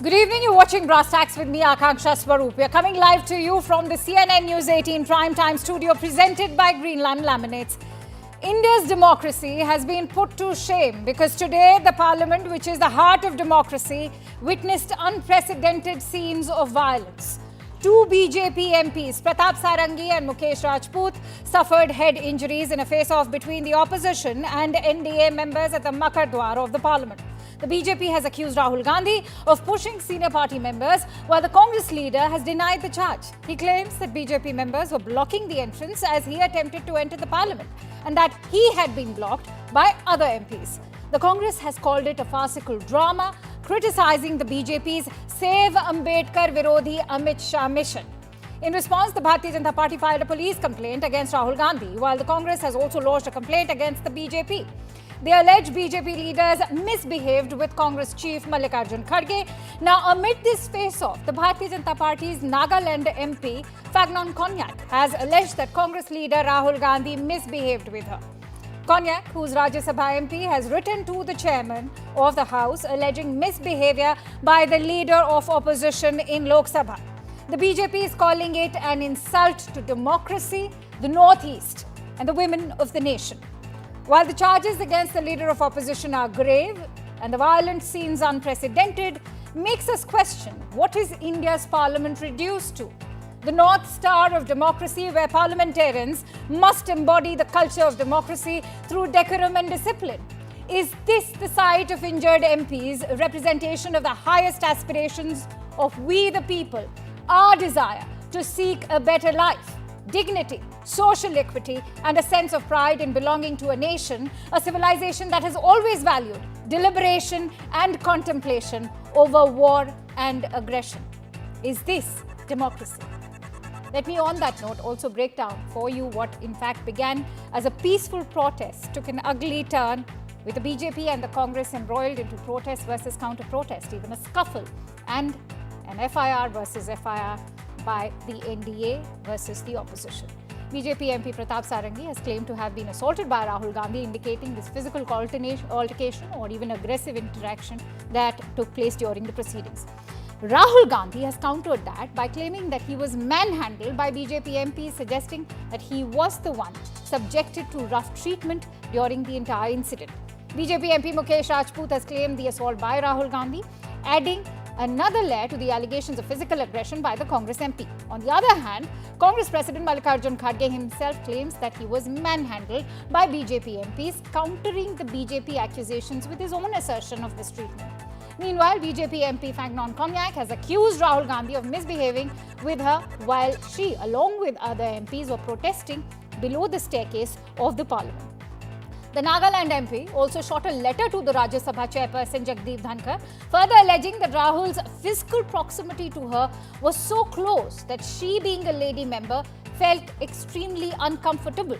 Good evening, you're watching Brass Tacks with me, Akanksha Swaroop. We're coming live to you from the CNN News 18 Primetime Studio presented by Greenland Laminates. India's democracy has been put to shame because today the parliament, which is the heart of democracy, witnessed unprecedented scenes of violence. Two BJP MPs, Pratap Sarangi and Mukesh Rajput, suffered head injuries in a face-off between the opposition and NDA members at the Makar Dwar of the parliament. The BJP has accused Rahul Gandhi of pushing senior party members, while the Congress leader has denied the charge. He claims that BJP members were blocking the entrance as he attempted to enter the parliament and that he had been blocked by other MPs. The Congress has called it a farcical drama, criticizing the BJP's Save Ambedkar Virodhi Amit Shah mission. In response, the Bharatiya Janata Party filed a police complaint against Rahul Gandhi, while the Congress has also lodged a complaint against the BJP. They allege BJP leaders misbehaved with Congress chief Mallikarjun Kharge. Now, amid this face-off, the Bharatiya Janata Party's Nagaland MP, Fagnon Konyak, has alleged that Congress leader Rahul Gandhi misbehaved with her. Konyak, whose Rajya Sabha MP, has written to the chairman of the House alleging misbehavior by the leader of opposition in Lok Sabha. The BJP is calling it an insult to democracy, the Northeast, and the women of the nation. While the charges against the leader of opposition are grave and the violent scenes unprecedented, makes us question what is India's parliament reduced to? The North Star of democracy, where parliamentarians must embody the culture of democracy through decorum and discipline. Is this the sight of injured MPs, representation of the highest aspirations of we the people, our desire to seek a better life, dignity, social equity, and a sense of pride in belonging to a nation, a civilization that has always valued deliberation and contemplation over war and aggression? Is this democracy? Let me, on that note, also break down for you what in fact began as a peaceful protest took an ugly turn, with the BJP and the Congress embroiled into protest versus counter-protest, even a scuffle, and an FIR versus FIR by the NDA versus the opposition. BJP MP Pratap Sarangi has claimed to have been assaulted by Rahul Gandhi, indicating this physical altercation or even aggressive interaction that took place during the proceedings. Rahul Gandhi has countered that by claiming that he was manhandled by BJP MPs, suggesting that he was the one subjected to rough treatment during the entire incident. BJP MP Mukesh Rajput has claimed the assault by Rahul Gandhi, adding another layer to the allegations of physical aggression by the Congress MP. On the other hand, Congress President Mallikarjun Kharge himself claims that he was manhandled by BJP MPs, countering the BJP accusations with his own assertion of this treatment. Meanwhile, BJP MP Fagnon Konyak has accused Rahul Gandhi of misbehaving with her while she, along with other MPs, were protesting below the staircase of the parliament. The Nagaland MP also shot a letter to the Rajya Sabha chairperson Jagdeep Dhankar, further alleging that Rahul's physical proximity to her was so close that she, being a lady member, felt extremely uncomfortable.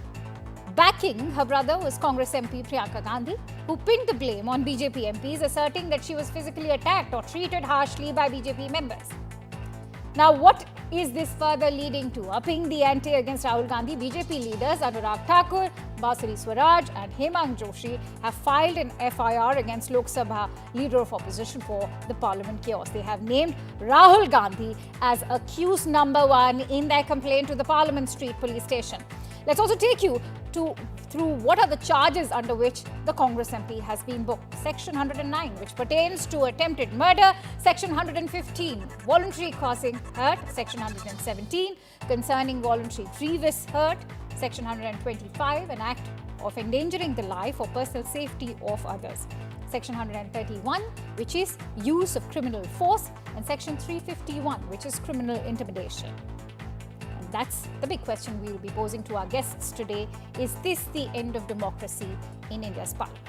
Backing her brother was Congress MP Priyanka Gandhi, who pinned the blame on BJP MPs, asserting that she was physically attacked or treated harshly by BJP members. Now, what is this further leading to? Upping the ante against Rahul Gandhi, BJP leaders Anurag Thakur, Basari Swaraj and Hemang Joshi have filed an FIR against Lok Sabha leader of opposition for the parliament chaos. They have named Rahul Gandhi as accused number 1 in their complaint to the Parliament Street Police Station. Let's also take you through what are the charges under which the Congress MP has been booked. Section 109, which pertains to attempted murder. Section 115, voluntary causing hurt. Section 117, concerning voluntary grievous hurt. Section 125, an act of endangering the life or personal safety of others. Section 131, which is use of criminal force. And Section 351, which is criminal intimidation. That's the big question we will be posing to our guests today. Is this the end of democracy in India's parliament?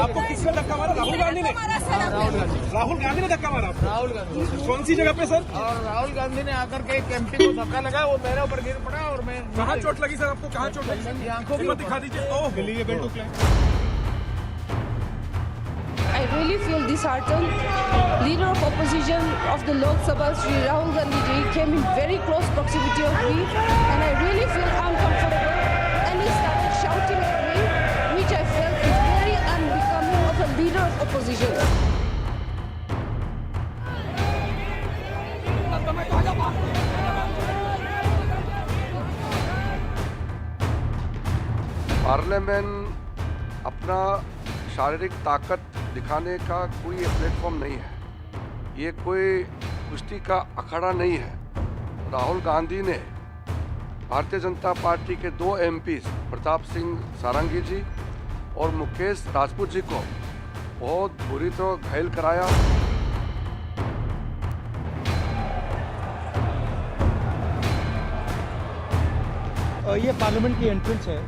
आपको किसने धक्का मारा? राहुल गांधी ने? राहुल गांधी ने धक्का मारा? राहुल गांधी। कौन सी जगह पे सर? और राहुल गांधी ने आकर के एक एमपी को धक्का लगा, वो मेरे ऊपर गिर पड़ा और मैं। कहाँ चोट लगी सर आपको? कहाँ चोट लगी? आंखों हिम्मत दिखा दीजिए। Oh, eligible to claim. I really feel disheartened. Leader of opposition of the Lok Sabha, Shri Rahul Gandhi ji, came in very close proximity of me, and I really feel uncomfortable. And he started shouting at me, which I felt is very unbecoming of a leader of opposition. Parliament अपना शारीरिक ताकत दिखाने का कोई platform नहीं है। ये कोई कुश्ती का अखाड़ा नहीं है। राहुल गांधी ने भारतीय जनता पार्टी के 2 एमपी प्रताप सिंह सारंगी जी और मुकेश राजपूत जी को बहुत बुरी तरह घायल कराया। ये पार्लियामेंट की एंट्रेंस है,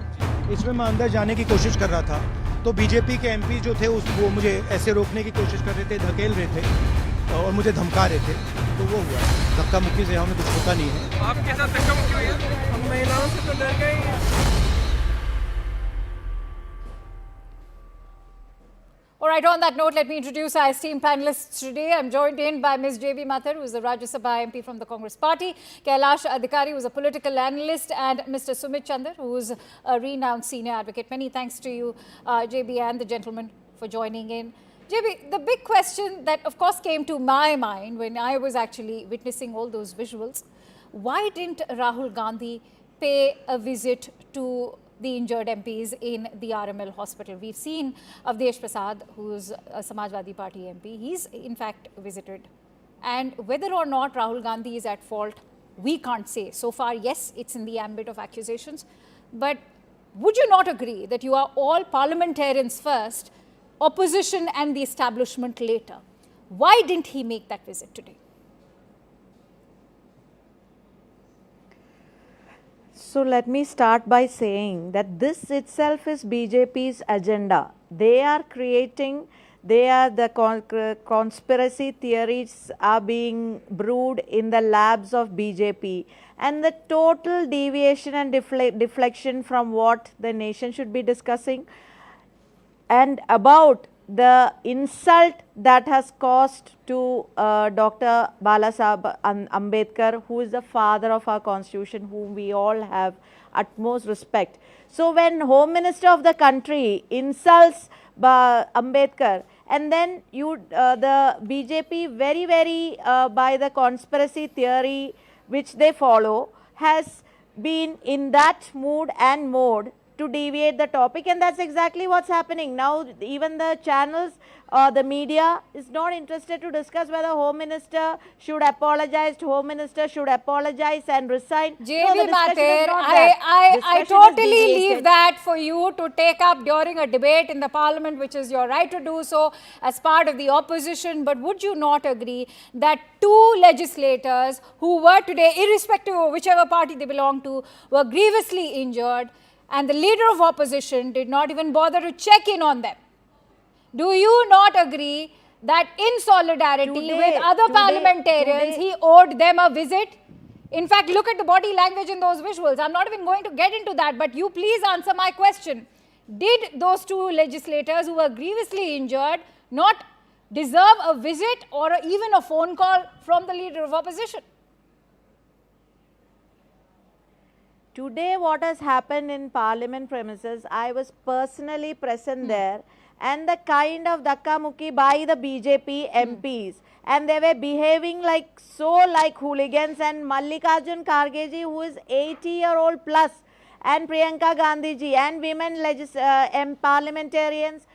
इसमें मैं अंदर जाने की कोशिश कर रहा था तो बीजेपी के एमपी जो थे वो मुझे ऐसे रोकने की कोशिश कर रहे थे, धकेल रहे थे और मुझे धमका रहे थे, तो वो हुआ। धक्का मुक्की से हमें कुछ होता नहीं है। आपके साथ धक्का मुक्की हुई है? हम महिलाओं से तो डर गए। All right, on that note, let me introduce our esteemed panelists today. I'm joined in by Ms. J.B. Mathur, who is the Rajya Sabha MP from the Congress Party, Kailash Adhikari, who is a political analyst, and Mr. Sumit Chandar, who is a renowned senior advocate. Many thanks to you, J.B. and the gentleman for joining in. J.B., the big question that, of course, came to my mind when I was actually witnessing all those visuals, why didn't Rahul Gandhi pay a visit to the injured MPs in the RML hospital? We've seen Avdesh Prasad, who's a Samajwadi Party MP, he's in fact visited. And whether or not Rahul Gandhi is at fault, we can't say. So far, yes, it's in the ambit of accusations. But would you not agree that you are all parliamentarians first, opposition and the establishment later? Why didn't he make that visit today? So let me start by saying that this itself is BJP's agenda. They are creating, the conspiracy theories are being brewed in the labs of BJP, and the total deviation and deflection from what the nation should be discussing, and about the insult that has caused to Dr. Balasaheb Ambedkar, who is the father of our constitution, whom we all have utmost respect. So when Home Minister of the country insults Ambedkar, and then the BJP very by the conspiracy theory which they follow, has been in that mood and mode to deviate the topic, and that's exactly what's happening now. Even the channels, the media is not interested to discuss whether Home Minister should apologize. Home Minister should apologize and resign. J.B. Mathur, I totally leave that for you to take up during a debate in the parliament, which is your right to do so as part of the opposition. But would you not agree that 2 legislators who were today, irrespective of whichever party they belong to, were grievously injured, and the leader of opposition did not even bother to check in on them? Do you not agree that in solidarity with other parliamentarians, he owed them a visit? In fact, look at the body language in those visuals. I'm not even going to get into that, but you please answer my question. Did those 2 legislators who were grievously injured not deserve a visit or even a phone call from the leader of opposition? Today, what has happened in parliament premises, I was personally present there, and the kind of dhakka-mukki by the BJP MPs, and they were behaving like hooligans, and Mallikarjun Kharge ji, who is 80-year-old plus, and Priyanka Gandhi ji, and women parliamentarians,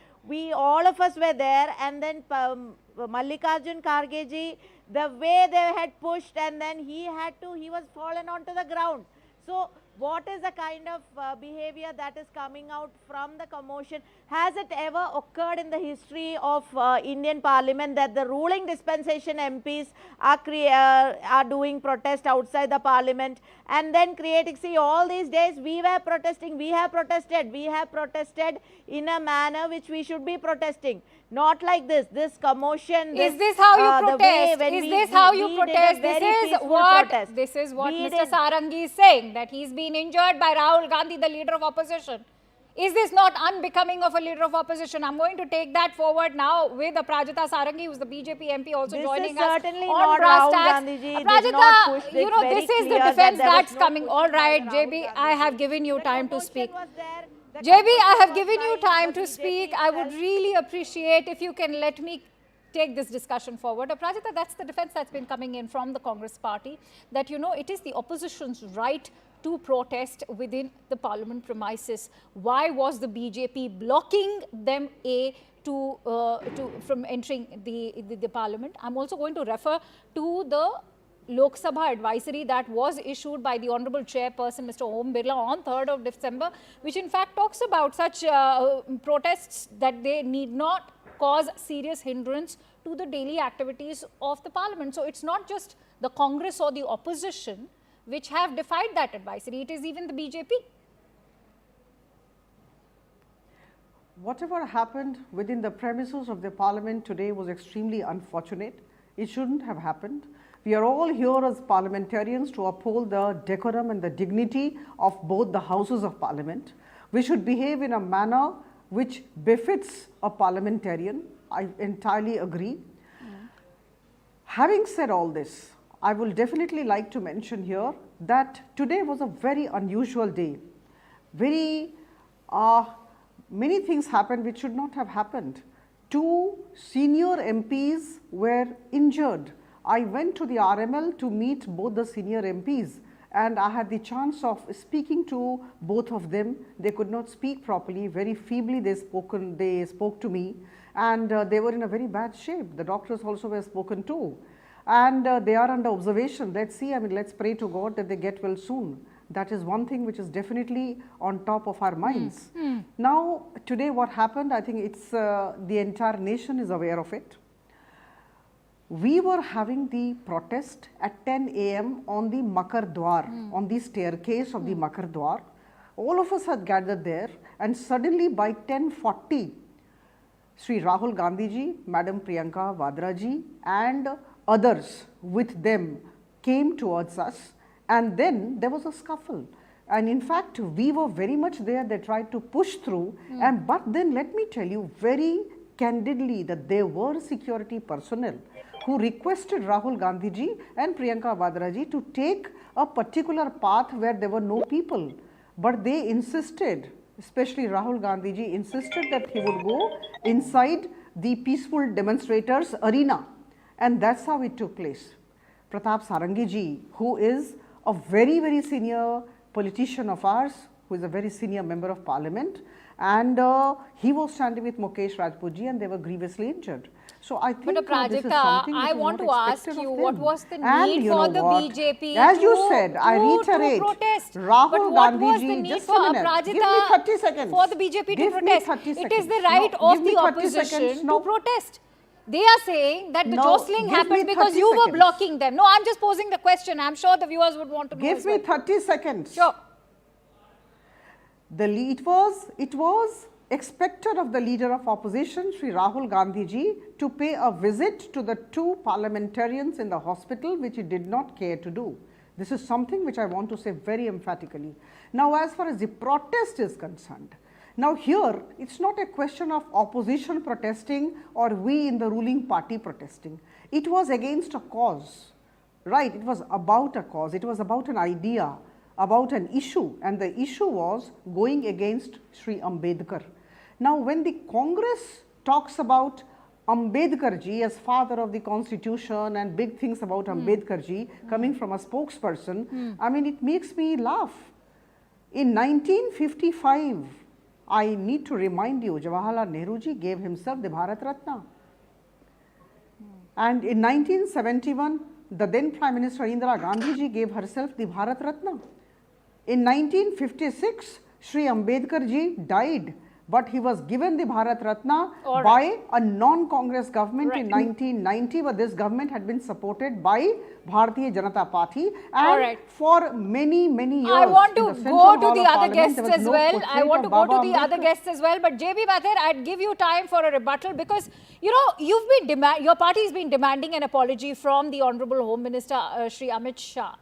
all of us were there, and then Mallikarjun Kharge ji, the way they had pushed, and then he was fallen onto the ground. So What is the kind of behavior that is coming out from the commotion? Has it ever occurred in the history of Indian Parliament that the ruling dispensation MPs are doing protest outside the Parliament and then creating, see, all these days we were protesting, we have protested in a manner which we should be protesting. Not like this commotion. Is this how you protest? Is this how you protest? This is what Mr. Sarangi is saying, that he's been injured by Rahul Gandhi, the leader of opposition. Is this not unbecoming of a leader of opposition? I'm going to take that forward now with Aprajita Sarangi, who's the BJP MP, also joining us certainly on not Brass Rahul Tacks. Gandhi ji did Aprajita, not push this you know, very this is the clear defense that there was that's no coming. All pushing by right, Rahul JB, Gandhi I ji. have given you The time to commotion speak. was there. The JB, I have commotion given was you by time the to BJP speak. I would itself. really appreciate if you can let me take this discussion forward. Aprajita, that's the defense that's been coming in from the Congress party, that, you know, it is the opposition's right to protest within the parliament premises. Why was the BJP blocking them from entering the parliament? I'm also going to refer to the Lok Sabha advisory that was issued by the Honorable Chairperson, Mr. Om Birla, on 3rd of December, which in fact talks about such protests that they need not cause serious hindrance to the daily activities of the parliament. So it's not just the Congress or the opposition which have defied that advisory, it is even the BJP. Whatever happened within the premises of the parliament today was extremely unfortunate. It shouldn't have happened. We are all here as parliamentarians to uphold the decorum and the dignity of both the houses of parliament. We should behave in a manner which befits a parliamentarian. I entirely agree. Having said all this, I will definitely like to mention here that today was a very unusual day. Many things happened which should not have happened. 2 senior MPs were injured. I went to the RML to meet both the senior MPs and I had the chance of speaking to both of them. They could not speak properly, very feebly they spoke to me, and they were in a very bad shape. The doctors also were spoken to. And they are under observation. Let's see, I mean, let's pray to God that they get well soon. That is one thing which is definitely on top of our minds. Now, today what happened, I think it's the entire nation is aware of it. We were having the protest at 10 AM on the Makar Dwar, on the staircase of the Makar Dwar. All of us had gathered there, and suddenly by 10:40, Sri Rahul Gandhi ji, Madam Priyanka Vadra ji, and others with them came towards us, and then there was a scuffle. And in fact, we were very much there. They tried to push through, but then let me tell you very candidly that there were security personnel who requested Rahul Gandhi ji and Priyanka Vadra ji to take a particular path where there were no people. But they insisted, especially Rahul Gandhi ji insisted that he would go inside the peaceful demonstrators arena. And that's how it took place. Pratap Sarangi ji, who is a very, very senior politician of ours, who is a very senior member of parliament, and he was standing with Mukesh Rajput ji and they were grievously injured. So I think this is something I want to ask you, what was the and need you for know the what? BJP As you said, I reiterate, Rahul Gandhi ji, just a minute, give me 30 seconds. For the BJP to protest? It is the right No, of give me the 30 opposition seconds. No. to protest. They are saying that the No, jostling give me happened because 30 you were seconds. blocking them. No, I'm just posing the question. I'm sure the viewers would want to know. Give as me well. 30 seconds. Sure. It was expected of the leader of opposition, Sri Rahul Gandhi ji, to pay a visit to the 2 parliamentarians in the hospital, which he did not care to do. This is something which I want to say very emphatically. Now, as far as the protest is concerned, now here it's not a question of opposition protesting or we in the ruling party protesting. It was against a cause, right? It was about a cause. It was about an idea, about an issue, and the issue was going against Sri Ambedkar. Now, when the Congress talks about Ambedkar ji as father of the constitution and big things about Ambedkar ji coming from a spokesperson, I mean, it makes me laugh. In 1955, I need to remind you, Jawaharlal Nehru ji gave himself the Bharat Ratna. And in 1971, the then Prime Minister Indira Gandhi ji gave herself the Bharat Ratna. In 1956, Sri Ambedkar ji died, but he was given the Bharat Ratna by a non-Congress government in 1990, but this government had been supported by Bharatiya Janata Party, and for many, many years. I want to go to the other guests as well. I want to go to the other guests as well, but JB Mathur, I'd give you time for a rebuttal because, you know, your party has been demanding an apology from the Honorable Home Minister, Shri Amit Shah,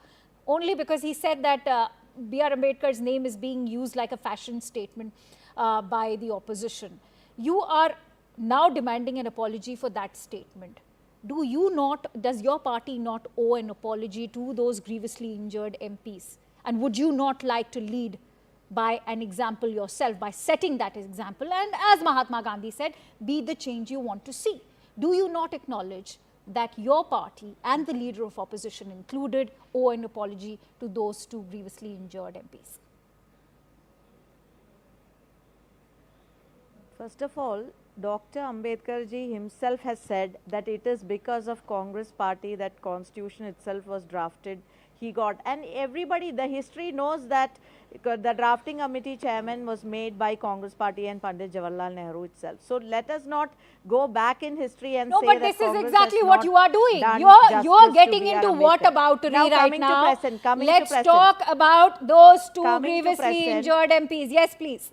only because he said that B.R. Ambedkar's name is being used like a fashion statement by the opposition. You are now demanding an apology for that statement. Does your party not owe an apology to those grievously injured MPs? And would you not like to lead by an example yourself, by setting that example? And as Mahatma Gandhi said, be the change you want to see. Do you not acknowledge that your party and the leader of opposition included owe an apology to those two grievously injured MPs? First of all, Dr. Ambedkar ji himself has said that it is because of Congress party that constitution itself was drafted. He got, and everybody, the history knows that the drafting committee chairman was made by Congress party and Pandit Jawaharlal Nehru itself. So let us not go back in history and say that this is Congress exactly what you are doing. You are getting into what about to right now. Let's talk about those two grievously injured MPs. Yes, please.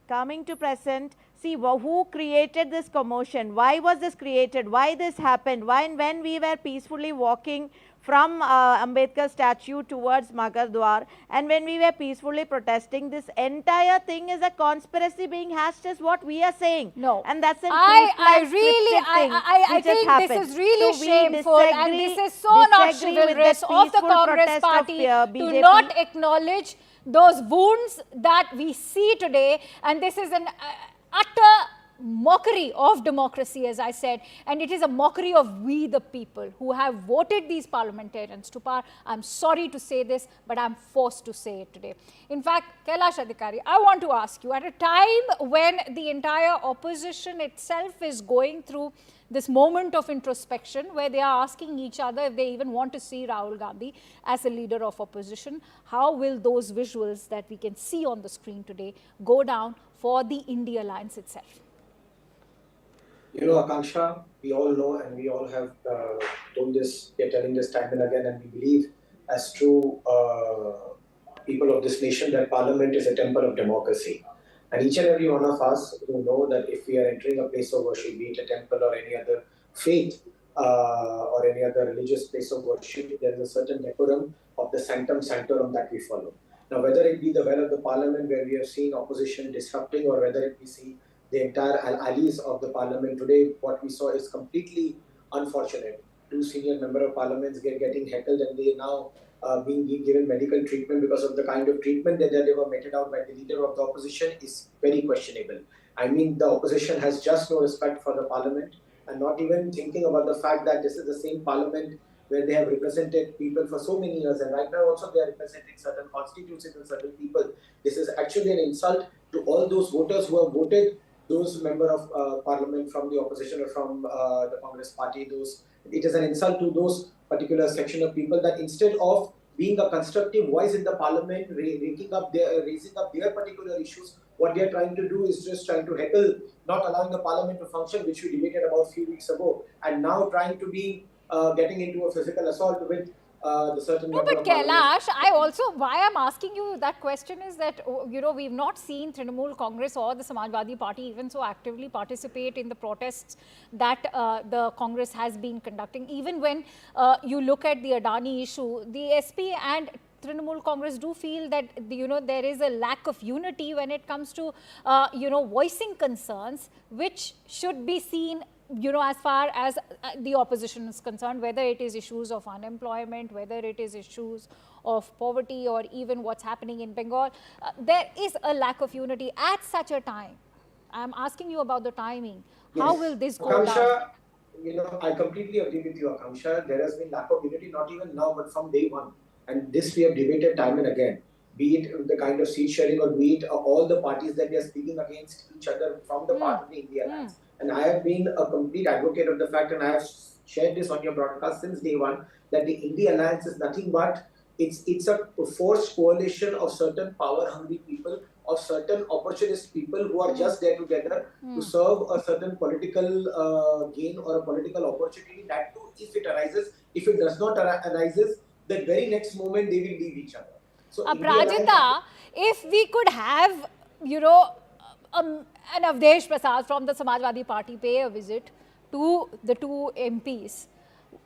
Coming to present, see who created this commotion, why was this created, why this happened, when we were peacefully walking from Ambedkar statue towards Maghar and when we were peacefully protesting, this entire thing is a conspiracy being hatched is what we are saying. No. And that's an I think this is really shameful and this is so not chivalrous of the Congress party to not acknowledge those wounds that we see today, and this is an utter mockery of democracy, as I said, and it is a mockery of we the people who have voted these parliamentarians to power. I'm sorry to say this, but I'm forced to say it today. In fact, Kailash Adhikari, I want to ask you, at a time when the entire opposition itself is going through this moment of introspection where they are asking each other if they even want to see Rahul Gandhi as a leader of opposition, how will those visuals that we can see on the screen today go down for the India Alliance itself? You know, Akanksha, we all know and we all have told this, we are telling this time and again, and we believe as true people of this nation that Parliament is a temple of democracy. And each and every one of us who know that if we are entering a place of worship, be it a temple or any other faith or any other religious place of worship, there is a certain decorum of the sanctum sanctorum that we follow. Now, whether it be the well of the Parliament where we have seen opposition disrupting, or whether it be see the entire allies of the Parliament today, what we saw is completely unfortunate. Two senior member of Parliaments getting heckled, and they now being given medical treatment because of the kind of treatment that they were meted out by the leader of the opposition is very questionable. I mean, the opposition has just no respect for the Parliament and not even thinking about the fact that this is the same Parliament where they have represented people for so many years, and right now also they are representing certain constituencies and certain people. This is actually an insult to all those voters who have voted those member of Parliament from the opposition or from the Congress party. It is an insult to those particular section of people that instead of being a constructive voice in the Parliament, raising up their particular issues, what they are trying to do is just trying to heckle, not allowing the Parliament to function, which we debated about a few weeks ago, and now trying to be getting into a physical assault with the certain No, but Kailash, why I'm asking you that question is that, you know, we've not seen Trinamool Congress or the Samajwadi Party even so actively participate in the protests that the Congress has been conducting. Even when you look at the Adani issue, the SP and Trinamool Congress do feel that, you know, there is a lack of unity when it comes to, you know, voicing concerns, which should be seen, you know, as far as the opposition is concerned, whether it is issues of unemployment, whether it is issues of poverty, or even what's happening in Bengal, there is a lack of unity at such a time. I'm asking you about the timing. Yes. How will this go down? You know, I completely agree with you, Akanksha. There has been lack of unity, not even now, but from day one. And this we have debated time and again. Be it the kind of seat sharing, or be it all the parties that we are speaking against each other from the part of the India Alliance. And I have been a complete advocate of the fact, and I have shared this on your broadcast since day one, that the India Alliance is nothing but It's a forced coalition of certain power-hungry people, of certain opportunist people who are just there together to serve a certain political gain or a political opportunity. That too, if it arises. If it does not arises, the very next moment they will leave each other. So, Prajita, if we could have, you know, an Avdesh Prasad from the Samajwadi Party pay a visit to the two MPs,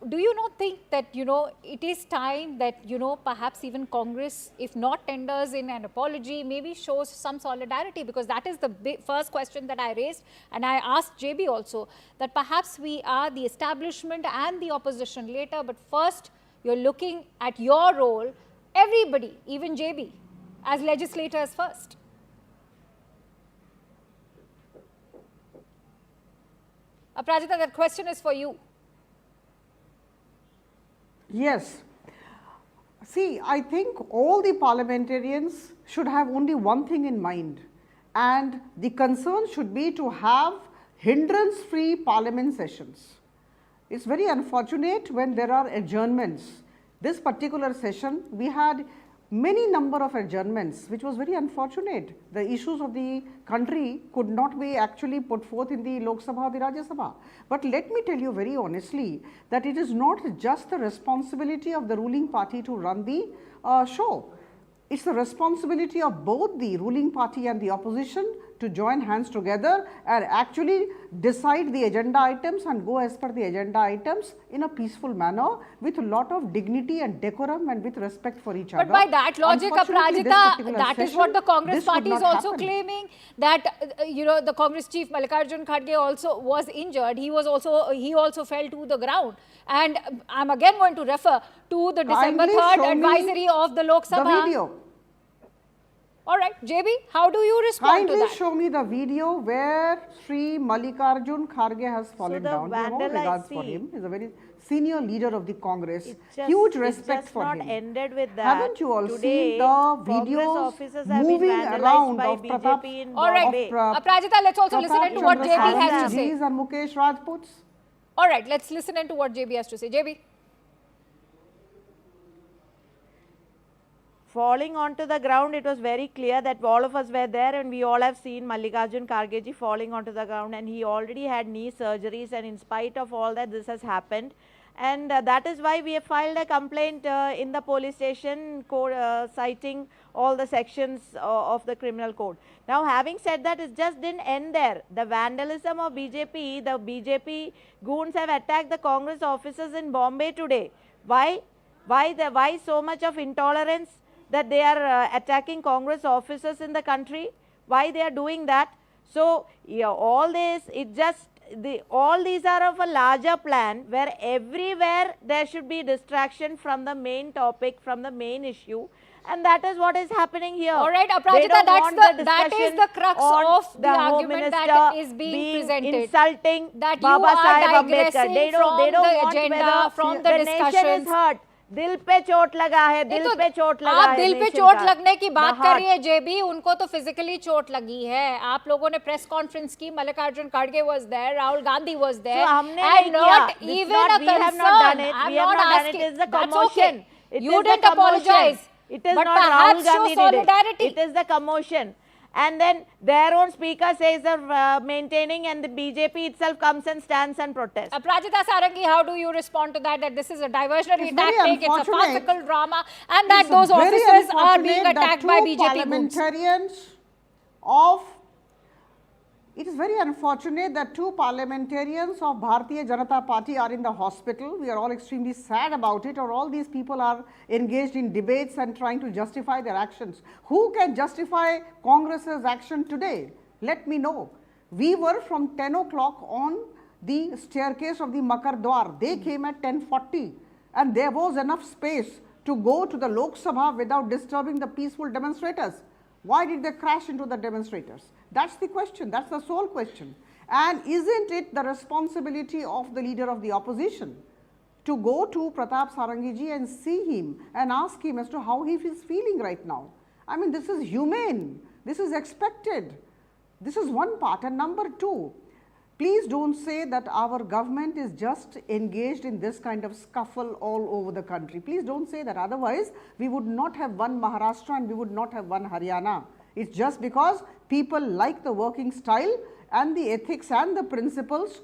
do you not think that, you know, it is time that, you know, perhaps even Congress, if not tenders in an apology, maybe shows some solidarity? Because that is the first question that I raised, and I asked JB also, that perhaps we are the establishment and the opposition later, but first you're looking at your role, everybody, even JB, as legislators first. Prajita, that question is for you. Yes. See, I think all the parliamentarians should have only one thing in mind, and the concern should be to have hindrance-free parliament sessions. It's very unfortunate when there are adjournments. This particular session, we had many number of adjournments, which was very unfortunate. The issues of the country could not be actually put forth in the Lok Sabha or the Rajya Sabha. But let me tell you very honestly that it is not just the responsibility of the ruling party to run the show. It's the responsibility of both the ruling party and the opposition to join hands together and actually decide the agenda items and go as per the agenda items in a peaceful manner with a lot of dignity and decorum and with respect for each other. But by that logic, Prajita, that is what the Congress party is also claiming, that you know, the Congress chief Mallikarjun Kharge also was injured. He also fell to the ground, and I'm again going to refer to the December 3rd advisory of the Lok Sabha. The video. All right, JB, how do you respond to that? Kindly show me the video where Sri Mallikarjun Kharge has fallen down. We have all regards for him. He's a very senior leader of the Congress. Huge respect for him. Ended with that. Haven't you all seen the videos moving around of Pratap? All right, Prajita, let's also listen to what JB has to say. And Mukesh Rajputs. All right, let's listen to what JB has to say. JB. Falling onto the ground, it was very clear that all of us were there, and we all have seen Mallikarjun Kharge ji falling onto the ground, and he already had knee surgeries, and in spite of all that, this has happened. And that is why we have filed a complaint in the police station citing all the sections of the criminal code. Now, having said that, it just didn't end there. The vandalism of BJP, the BJP goons have attacked the Congress offices in Bombay today. Why? Why so much of intolerance that they are attacking Congress offices in the country? Why they are doing that? So, yeah, all this, all these are of a larger plan where everywhere there should be distraction from the main topic, from the main issue, and that is what is happening here. All right, Aprajita, that is the crux of the argument that is being presented. Insulting that you Baba are digressing from the agenda, from the discussions. Nation is hurt. दिल पे चोट लगा है, दिल पे चोट लगा है। आप दिल पे चोट लगने की बात कर रही है जेबी, उनको तो फिजिकली चोट लगी है। आप लोगों ने प्रेस कॉन्फ्रेंस की, मल्लिकार्जुन खड़गे was there, Rahul Gandhi was there, and not even a concern. I'm not asking. It is the commotion. You didn't apologize. It is not Rahul Gandhi did it. It is the commotion. And then their own speaker says they're maintaining, and the BJP itself comes and stands and protests. Prajita Sarangi, how do you respond to that? That this is a diversionary tactic, it's a farcical drama, and that those officers are being attacked by BJP parliamentarians of. It is very unfortunate that two parliamentarians of Bharatiya Janata Party are in the hospital. We are all extremely sad about it, or all these people are engaged in debates and trying to justify their actions. Who can justify Congress's action today? Let me know. We were from 10 o'clock on the staircase of the Makar Dwar. They came at 10:40, and there was enough space to go to the Lok Sabha without disturbing the peaceful demonstrators. Why did they crash into the demonstrators? That's the question. That's the sole question. And isn't it the responsibility of the leader of the opposition to go to Pratap Sarangi ji and see him and ask him as to how he is feeling right now? I mean, this is humane. This is expected. This is one part. And number two, Please don't say that our government is just engaged in this kind of scuffle all over the country. Please don't say that. Otherwise, we would not have won Maharashtra and we would not have won Haryana. It's just because people like the working style and the ethics and the principles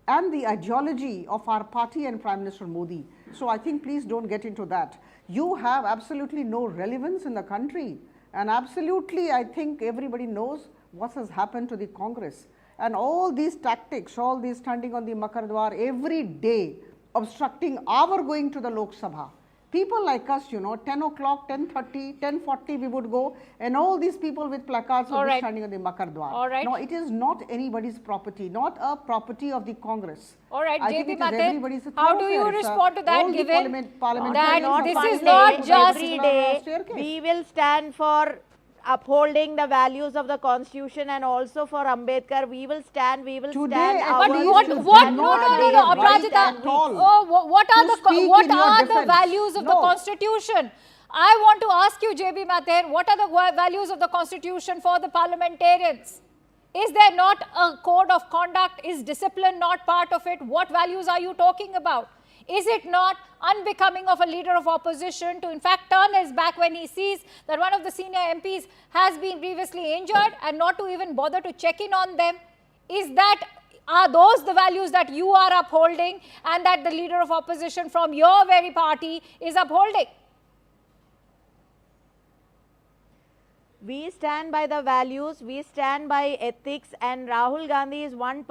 and the ideology of our party and Prime Minister Modi. So I think please don't get into that. You have absolutely no relevance in the country, and absolutely I think everybody knows what has happened to the Congress. And all these tactics, all these standing on the Makardwar every day, obstructing our going to the Lok Sabha. People like us, 10 o'clock, 10:30, 10:40 we would go, and all these people with placards would be standing on the Makardwar. All right. No, it is not anybody's property, not a property of the Congress. All right, I think JP it is everybody's Mathur, how do you thoroughfare. respond to that, All the given parliamentarians that of this one is day not would just be every on a day staircase. we will stand for upholding the values of the constitution, and also for Ambedkar we will stand Today, stand at But least what, is what, no, not no, a no, right Aparajita, at all what are to speak what in your are the defense. values of the No. Constitution? I want to ask you, JB Mathur, what are the values of the Constitution for the parliamentarians? Is there not a code of conduct? Is discipline not part of it? What values are you talking about? Is it not unbecoming of a leader of opposition to in fact turn his back when he sees that one of the senior MPs has been grievously injured and not to even bother to check in on them? Are those the values that you are upholding and that the leader of opposition from your very party is upholding? We stand by the values, we stand by ethics, and Rahul Gandhi is one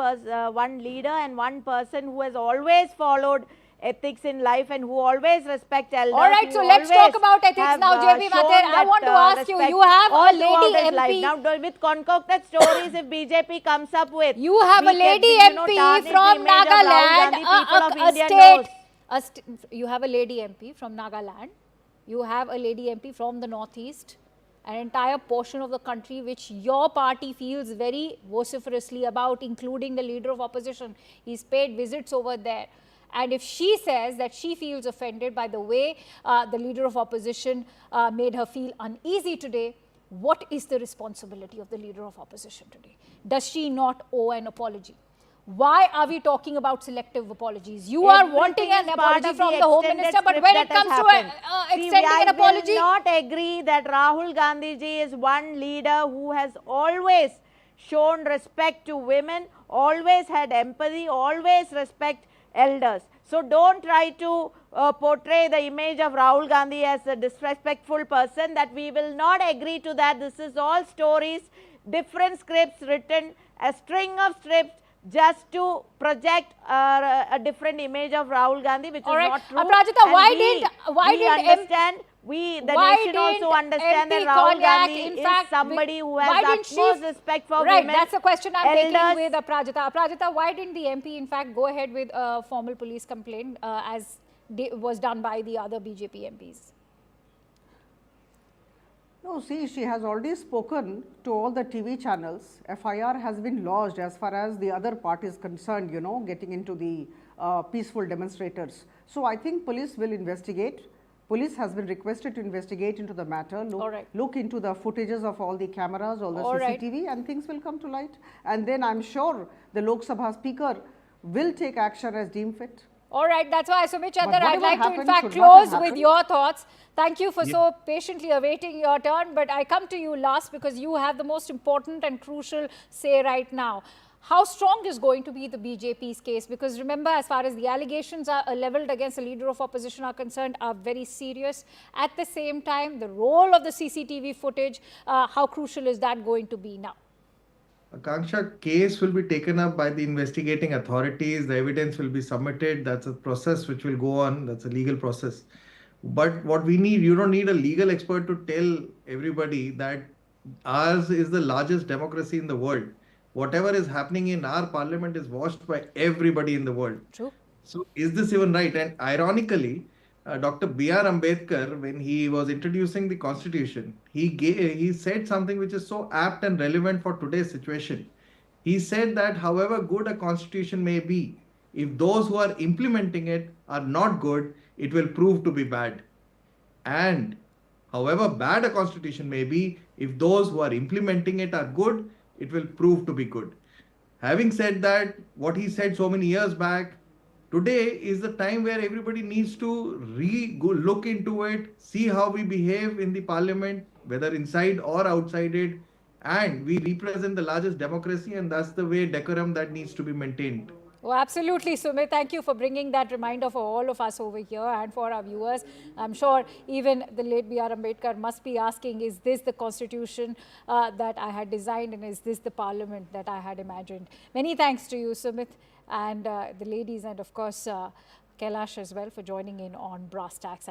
leader and one person who has always followed ethics in life and who always respect elders. All right, so let's talk about ethics now, JP Mathur. I want to ask you, you have a lady MP. Now, with concocted stories, if BJP comes up with. You have a lady MP from Nagaland, you have a lady MP from Nagaland, you have a lady MP from the Northeast, an entire portion of the country which your party feels very vociferously about, including the leader of opposition. He's paid visits over there. And if she says that she feels offended by the way the leader of opposition made her feel uneasy today, what is the responsibility of the leader of opposition today? Does she not owe an apology? Why are we talking about selective apologies? You are wanting an apology from the Home Minister, but when it comes to extending an apology... I will not agree that Rahul Gandhi ji is one leader who has always shown respect to women, always had empathy, always respect elders. So don't try to portray the image of Rahul Gandhi as a disrespectful person. That we will not agree to that. This is all stories, different scripts written, a string of scripts just to project a different image of Rahul Gandhi, which is not true. Aparajita, why did the nation also understand that Rahul Gandhi is somebody who has utmost respect for women. Right, that's the question I'm taking with Aparajita. Aparajita, why didn't the MP in fact go ahead with a formal police complaint as was done by the other BJP MPs? No, see, she has already spoken to all the TV channels. FIR has been lodged as far as the other part is concerned, getting into the peaceful demonstrators. So I think police will investigate. Police has been requested to investigate into the matter, look into the footages of all the cameras, all the CCTV, and things will come to light. And then I'm sure the Lok Sabha Speaker will take action as deemed fit. All right, that's why, Sumit Chandra, I'd like to in fact close with your thoughts. Thank you for so patiently awaiting your turn, but I come to you last because you have the most important and crucial say right now. How strong is going to be the BJP's case? Because remember, as far as the allegations are leveled against the leader of opposition are concerned, are very serious. At the same time, the role of the CCTV footage, how crucial is that going to be now? Akanksha, case will be taken up by the investigating authorities. The evidence will be submitted. That's a process which will go on. That's a legal process. But what we need, you don't need a legal expert to tell everybody that ours is the largest democracy in the world. Whatever is happening in our parliament is watched by everybody in the world. True. So is this even right? And ironically, Dr. B.R. Ambedkar, when he was introducing the constitution, he said something which is so apt and relevant for today's situation. He said that however good a constitution may be, if those who are implementing it are not good, it will prove to be bad. And however bad a constitution may be, if those who are implementing it are good, it will prove to be good. Having said that, what he said so many years back, today is the time where everybody needs to look into it, see how we behave in the parliament, whether inside or outside it, and we represent the largest democracy, and that's the way decorum that needs to be maintained. Oh, absolutely, Sumit. Thank you for bringing that reminder for all of us over here and for our viewers. I'm sure even the late B.R. Ambedkar must be asking, is this the constitution that I had designed, and is this the parliament that I had imagined? Many thanks to you, Sumit, and the ladies, and of course, Kailash as well, for joining in on Brass Tacks.